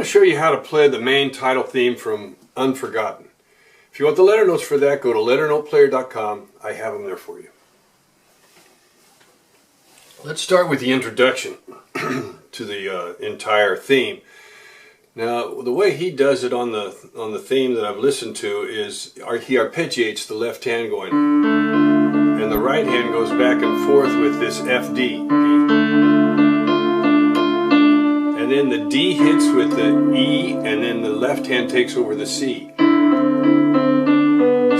to show you how to play the main title theme from Unforgotten. If you want the letter notes for that, go to LetterNotePlayer.com. I have them there for you. Let's start with the introduction to the entire theme. Now, the way he does it on the theme that I've listened to is he arpeggiates the left hand going, and the right hand goes back and forth with this F D. And then the D hits with the E, and then the left hand takes over the C.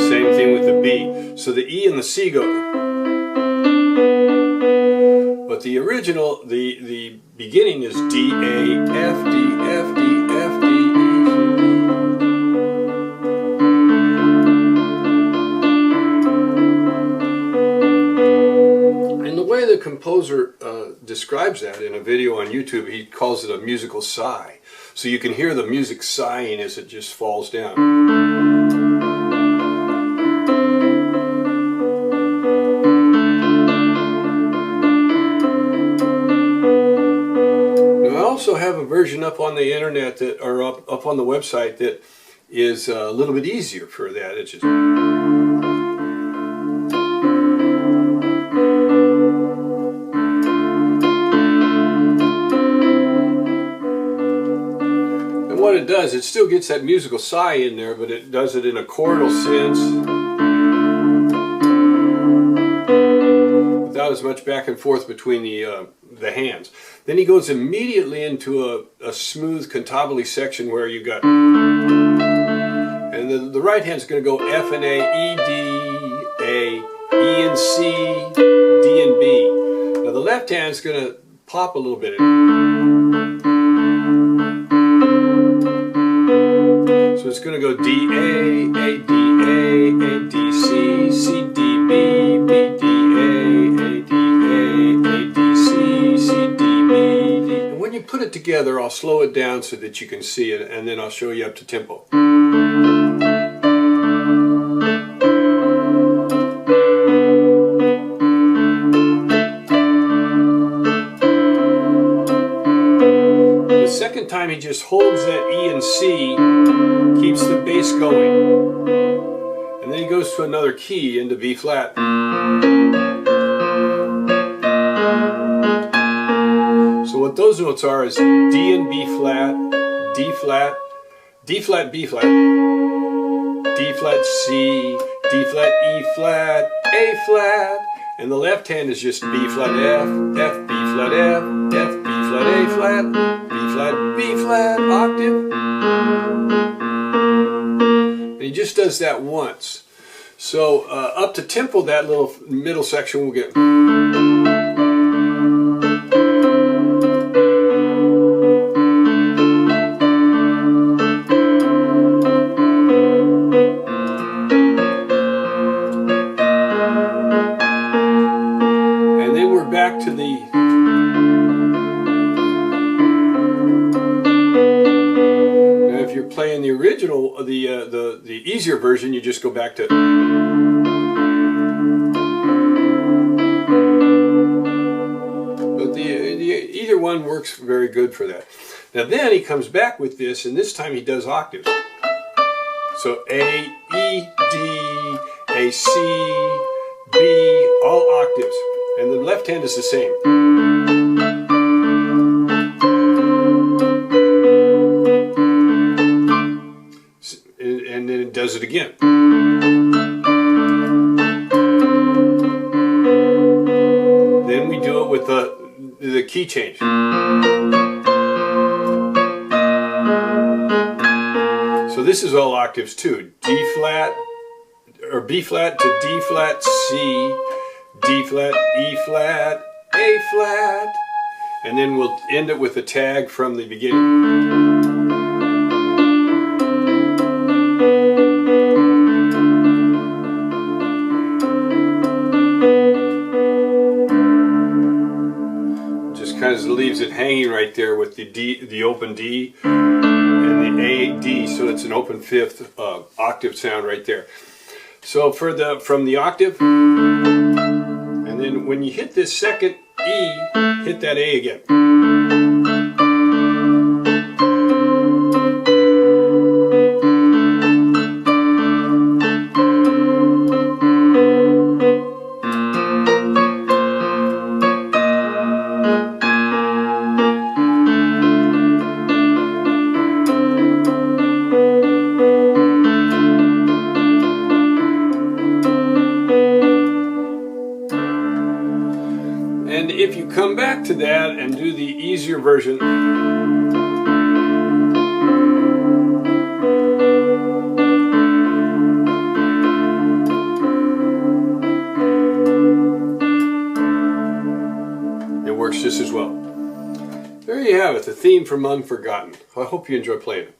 Same thing with the B. So the E and the C go. But the original, the beginning is D, A, F, D, F, D, F, D, E, and the way the composer describes that in a video on YouTube, he calls it a musical sigh. So you can hear the music sighing as it just falls down. I also have a version up on the internet that, or up on the website, that is a little bit easier for that. It's just, and what it does, it still gets that musical sigh in there, but it does it in a chordal sense without as much back and forth between the hands. Then he goes immediately into a smooth cantabile section where you got, and the right hand's going to go F and A, E, D, A, E and C, D and B. Now the left hand's going to pop a little bit. So it's going to go D, A, D, A, D, C, C, D, B, B, D, put it together. I'll slow it down so that you can see it, and then I'll show you up to tempo. The second time he just holds that E and C, keeps the bass going, and then he goes to another key into B flat. So what those notes are is D and B flat, D flat, D flat, B flat, D flat, C, D flat, E flat, A flat, and the left hand is just B flat, F, F, B flat, F, F, B flat, A flat, B flat, B flat, octave. And he just does that once. So up to tempo, that little middle section will get. Back to the now, if you're playing the original, the easier version, you just go back to. But either one works very good for that. Now then he comes back with this, and this time he does octaves. So A, E, D, A, C, B, all octaves. And the left hand is the same. And then it does it again. Then we do it with the key change. So this is all octaves too. D flat, or B flat to D flat, C, D flat, E flat, A flat, and then we'll end it with a tag from the beginning. Just kind of leaves it hanging right there with the D, the open D, and the A, D, so it's an open fifth octave sound right there. So from the octave. And then when you hit this second E, hit that A again. to that and do the easier version. It works just as well. There you have it, the theme from Unforgotten. I hope you enjoy playing it.